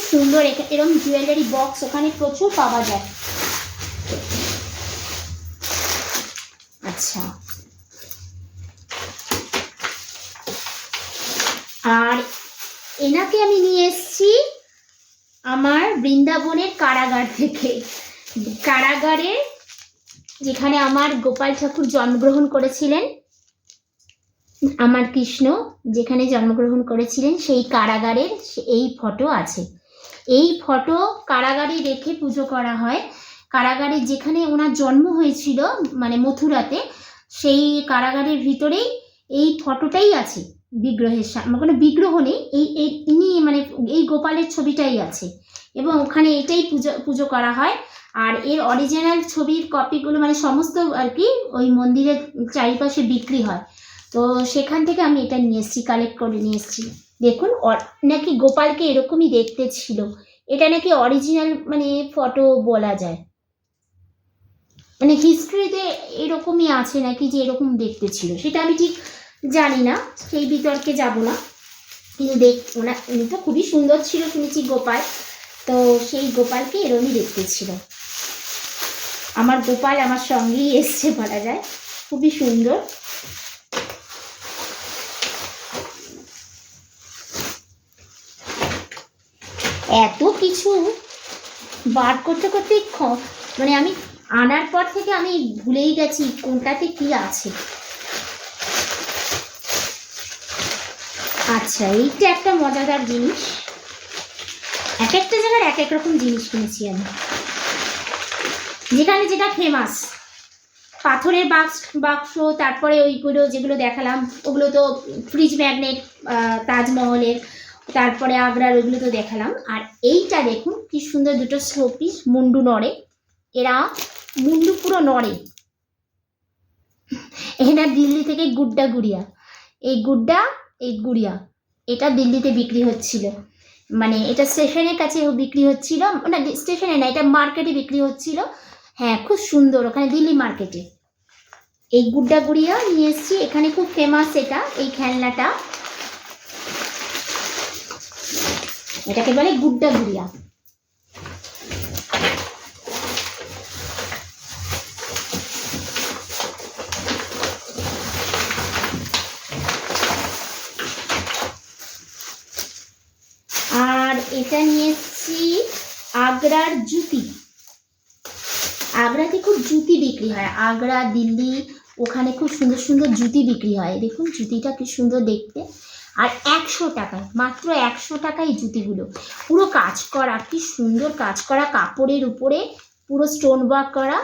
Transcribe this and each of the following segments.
সুন্দর। এরকম jewellery box ওখানে প্রচুর পাওয়া যায়। আচ্ছা, আর এনাকে আমি নিয়ে এসেছি আমার বৃন্দাবনের কারাগার থেকে। কারাগারে যেখানে আমার গোপাল ঠাকুর জন্মগ্রহণ করেছিলেন, আমার কৃষ্ণ যেখানে জন্মগ্রহণ করেছিলেন সেই কারাগারের এই ফটো আছে। এই ফটো কারাগারে রেখে পুজো করা হয়। কারাগারে যেখানে ওনার জন্ম হয়েছিল মানে মথুরাতে, সেই কারাগারের ভিতরেই এই ফটোটাই আছে। বিগ্রহের সামনে কোনো বিগ্রহ নেই, ইনি মানে এই গোপালের ছবিটাই আছে এবং ওখানে এটাই পুজো করা হয়। আর এর অরিজিনাল ছবির কপিগুলো মানে সমস্ত আর কি ওই মন্দিরের চারিপাশে বিক্রি হয়। তো সেখান থেকে আমি এটা নিয়ে এসেছি, কালেক্ট করে নিয়ে এসেছি। দেখুন নাকি গোপালকে এরকমই দেখতে ছিল। এটা নাকি অরিজিনাল মানে ফটো বলা যায়, মানে হিস্ট্রিতে এরকমই আছে নাকি যে এরকম দেখতে ছিল, সেটা আমি ঠিক জানি না, সেই বিতর্কে যাব না। কিন্তু উনি তো খুবই সুন্দর ছিল শুনেছি গোপাল, তো সেই গোপালকে এরকমই দেখতে ছিল। আমার গোপাল আমার সঙ্গেই এসছে বলা যায়, খুবই সুন্দর। এত কিছু বার করতে করতে মানে আমি আনার পর থেকে আমি ভুলেই গেছি কোনটাতে কি আছে। আচ্ছা, এইটা একটা মজাদার জিনিস। এক একটা জায়গার এক এক রকম জিনিস কিনেছি আমি। যেখানে যেটা ফেমাস, পাথরের বাক্স, তারপরে ওইগুলো যেগুলো দেখালাম ওগুলো তো ফ্রিজ ম্যাগনেট তাজমহলের, তারপরে আগ্রার ওইগুলো তো দেখালাম। আর এইটা দেখুন কি সুন্দর, দুটো শোপিস, মুন্ডু নড়ে, এরা মুন্ডু পুরো নড়ে। এনার দিল্লি থেকে গুড্ডা গুড়িয়া, এই গুড়িয়া এটা দিল্লিতে বিক্রি হচ্ছিল, মানে এটা স্টেশনের কাছে বিক্রি হচ্ছিল, না স্টেশনে না, এটা মার্কেটে বিক্রি হচ্ছিল। হ্যাঁ, খুব সুন্দর, ওখানে দিল্লি মার্কেটে। এই গুড্ডা গুড়িয়া নিয়ে এসেছি, এখানে খুব ফেমাস এটা, এই খেলনাটা, এটাকে বলে গুড্ডা গুড়িয়া। আর এটা নিয়ে এসেছি আগ্রার জুতি। আগ্রাতে খুব জুতি বিক্রি হয়, আগ্রা দিল্লি ওখানে খুব সুন্দর সুন্দর জুতি বিক্রি হয়। দেখুন জুতিটা কি সুন্দর দেখতে। আর 100 টাকায়, মাত্র 100 টাকায় এই জুতিগুলো, পুরো কাজ করা, কি সুন্দর কাজ করা, কাপড়ের উপরে পুরো স্টোন ওয়ার্ক করা,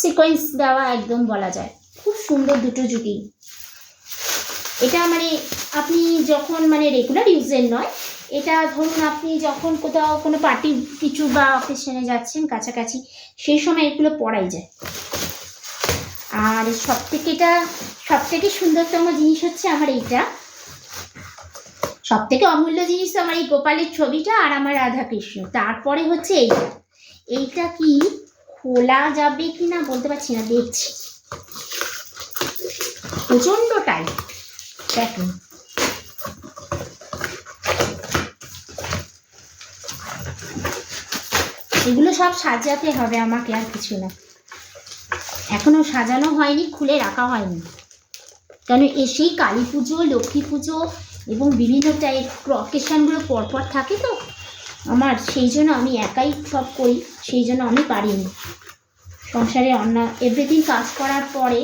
সিকোয়েন্স দেওয়া একদম বলা যায়। খুব সুন্দর দুটো জুতি। এটা মানে আপনি যখন মানে রেগুলার ইউজের নয়, এটা ধরুন আপনি যখন কোথাও কোনো পার্টি কিছু বা অকেশনে যাচ্ছেন কাছাকাছি, সেই সময় এগুলো পরাই যায়। আর সবথেকে সুন্দরতম জিনিস হচ্ছে আমার এইটা, সবথেকে অমূল্য জিনিস আমার এই গোপালের ছবিটা আর আমার রাধাকৃষ্ণ। তারপরে হচ্ছে এইটা কি খোলা যাবে কি না বলতে পারছি না, দেখছি। প্রচণ্ড টাইট, দেখুন এগুলো সব সাজাতে হবে আমাকে, আর কিছু না, এখনো সাজানো হয়নি, খুলে রাখা হয়নি, কেন এসেই কালী পুজো, লক্ষ্মী পুজো এবং বিভিন্ন টাইপ অকেশনগুলো পরপর থাকে তো আমার, সেই জন্য আমি একাই সব করি, সেই জন্য আমি পারিনি। সংসারে এভরিথিং কাজ করার পরে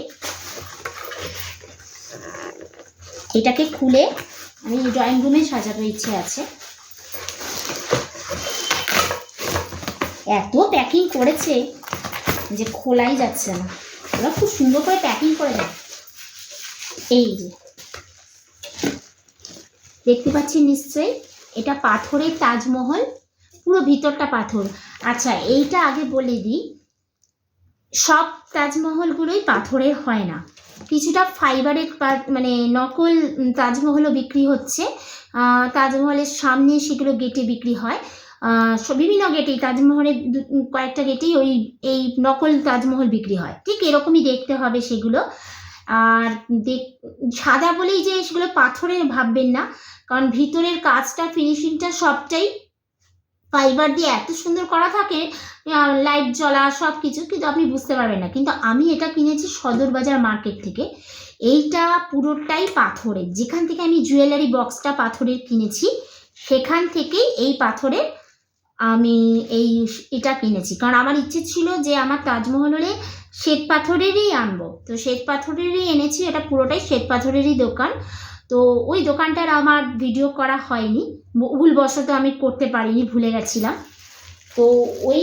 এটাকে খুলে আমি ড্রয়িং রুমে সাজানোর ইচ্ছে আছে। এত প্যাকিং করেছে যে খোলাই যাচ্ছে না, ওরা খুব সুন্দর করে প্যাকিং করে দেয়। এই যে দেখতে পাচ্ছেন নিশ্চয়ই, এটা পাথরের তাজমহল, পুরো ভিতরটা পাথর। আচ্ছা, এইটা আগে বলে দিই, সব তাজমহলগুলোই পাথরের হয় না, কিছুটা ফাইবারের মানে নকল তাজমহলও বিক্রি হচ্ছে। তাজমহলের সামনে সেগুলো গেটে বিক্রি হয়, বিভিন্ন গেটেই, তাজমহলের কয়েকটা গেটেই এই নকল তাজমহল বিক্রি হয়, ঠিক এরকমই দেখতে হবে সেগুলো। আর সাদা বলেই যে সেগুলো পাথরের ভাববেন না, কারণ ভিতরের কাজটা ফিনিশিংটা সবটাই ফাইবার দিয়ে এত সুন্দর করা থাকে, লাইট জ্বলা সব কিছু, কিন্তু আপনি বুঝতে পারবেন না। কিন্তু আমি এটা কিনেছি সদর বাজার মার্কেট থেকে। এইটা পুরোটাই পাথরের, যেখান থেকে আমি জুয়েলারি বক্সটা পাথরের কিনেছি সেখান থেকেই এই পাথরের আমি এটা কিনেছি। কারণ আমার ইচ্ছে ছিল যে আমার তাজমহল হলে শ্বেত পাথরেরই আনবো, তো শ্বেত পাথরেরই এনেছি। এটা পুরোটাই শ্বেত পাথরেরই দোকান। তো ওই দোকানটার আমার ভিডিও করা হয়নি, ভুলবশত আমি করতে পারিনি, ভুলে গেছিলাম। তো ওই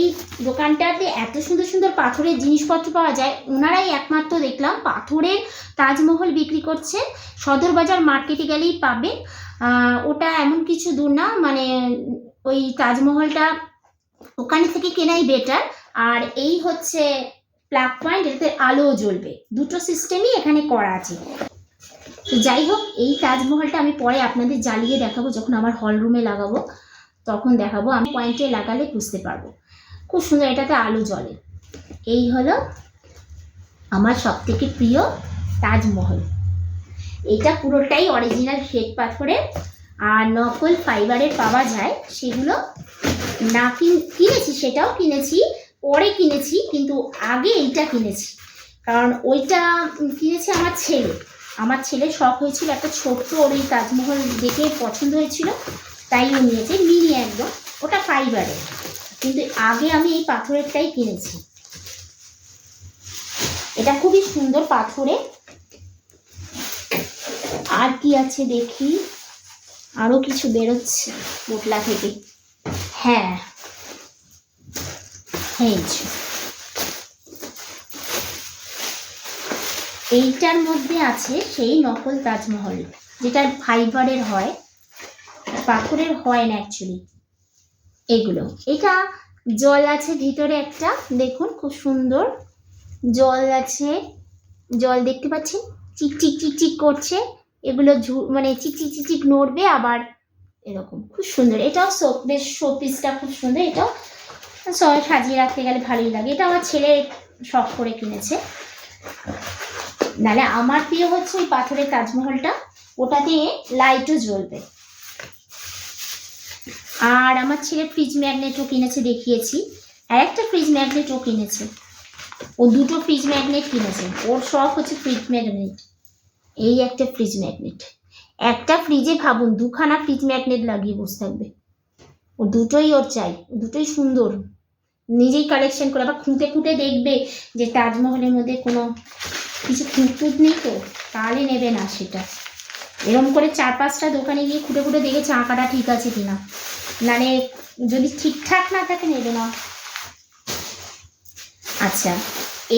দোকানটাতে এত সুন্দর সুন্দর পাথরের জিনিসপত্র পাওয়া যায়, ওনারাই একমাত্র দেখলাম পাথরের তাজমহল বিক্রি করছে। সদর বাজার মার্কেটে গেলেই পাবেন। ওটা এমন কিছু দূর না, মানে ওই তাজমহলটা ওখানে থেকে কেনাই বেটার। আর এই হচ্ছে প্লাগ পয়েন্ট, এটাতে আলো জ্বলবে, দুটো সিস্টেমই এখানে করা আছে। তো যাই হোক, এই তাজমহলটা আমি পরে আপনাদের জ্বালিয়ে দেখাবো, যখন আমার হল রুমে লাগাবো তখন দেখাবো। আমি পয়েন্টে লাগালে বুঝতে পারবো, খুব সুন্দর এটাতে আলো জ্বলে। এই হলো আমার সব থেকে প্রিয় তাজমহল। এটা পুরোটাই অরিজিনাল শ্বেত পাথরের, আর নকল ফাইবারের পাওয়া যায়, সেগুলো না কিনেছি, সেটাও কিনেছি, পরে কিনেছি, কিন্তু আগে এইটা কিনেছি। কারণ ওইটা কিনেছে আমার ছেলে শখ হয়েছিল একটা ছোট্ট, ওর এই তাজমহল দেখে পছন্দ হয়েছিল, তাই ও নিয়েছে, মিনি একদম, ওটা ফাইবারের। কিন্তু আগে আমি এই পাথরেরটাই কিনেছি। এটা খুবই সুন্দর পাথরে। আর কি আছে দেখি, আরো কিছু বেরোচ্ছে পোটলা থেকে। হ্যাঁ, এইটার মধ্যে আছে সেই নকল তাজমহল, যেটা ফাইবারের হয়, পাথরের হয় না অ্যাকচুয়ালি। এগুলো, এটা জল আছে ভিতরে একটা, দেখুন খুব সুন্দর জল আছে, জল দেখতে পাচ্ছেন, চিকচিক চিকচিক করছে। এগুলো মানে চিকচিক চিকচিক নড়বে আবার, এরকম খুব সুন্দর। এটাও বেশ শোপিসটা খুব সুন্দর, এটাও সবাই সাজিয়ে রাখতে গেলে ভালোই লাগে। এটা আমার ছেলে শখ করে কিনেছে। নাহলে আমার প্রিয় হচ্ছে ওই পাথরের তাজমহলটা, ওটা দিয়ে লাইটও জ্বলবে। আর আমার ছেলে ফ্রিজ ম্যাগনেটও কিনেছে, দেখিয়েছি। আর একটা ফ্রিজ ম্যাগনেটও কিনেছে, ও দুটো ফ্রিজ ম্যাগনেট কিনেছে। ওর শখ হচ্ছে ফ্রিজ ম্যাগনেট। এই একটা ফ্রিজ ম্যাগনেট, একটা ফ্রিজে ভাবুন দুখানা ফ্রিজ ম্যাগনেট লাগিয়ে বসে থাকবে। ও দুটোই ওর চাই, দুটোই সুন্দর, নিজেই কালেকশন করে। আবার খুঁটে খুঁটে দেখবে যে তাজমহলের মধ্যে কোনো কিছু খুঁতখুঁত নেই তো, তাহলে নেবে না সেটা। এরকম করে 4-5টা দোকানে গিয়ে খুঁটে খুঁটে দেখেছে আঁকাটা ঠিক আছে কিনা, মানে যদি ঠিকঠাক না থাকে নেবে না। আচ্ছা,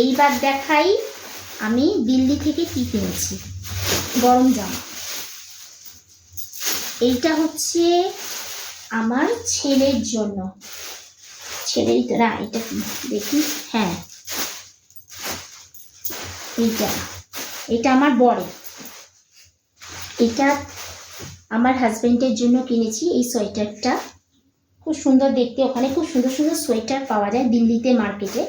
এইবার দেখাই আমি দিল্লি থেকে কি কিনেছি। গরম জামা, এইটা হচ্ছে আমার ছেলের জন্য, ছেলেরই তো না, এটা কি দেখি, হ্যাঁ এটা আমার বড়, এটা আমার হাজবেন্ডের জন্য কিনেছি। এই সোয়েটারটা খুব সুন্দর দেখতে, ওখানে খুব সুন্দর সুন্দর সোয়েটার পাওয়া যায় দিল্লিতে মার্কেটে।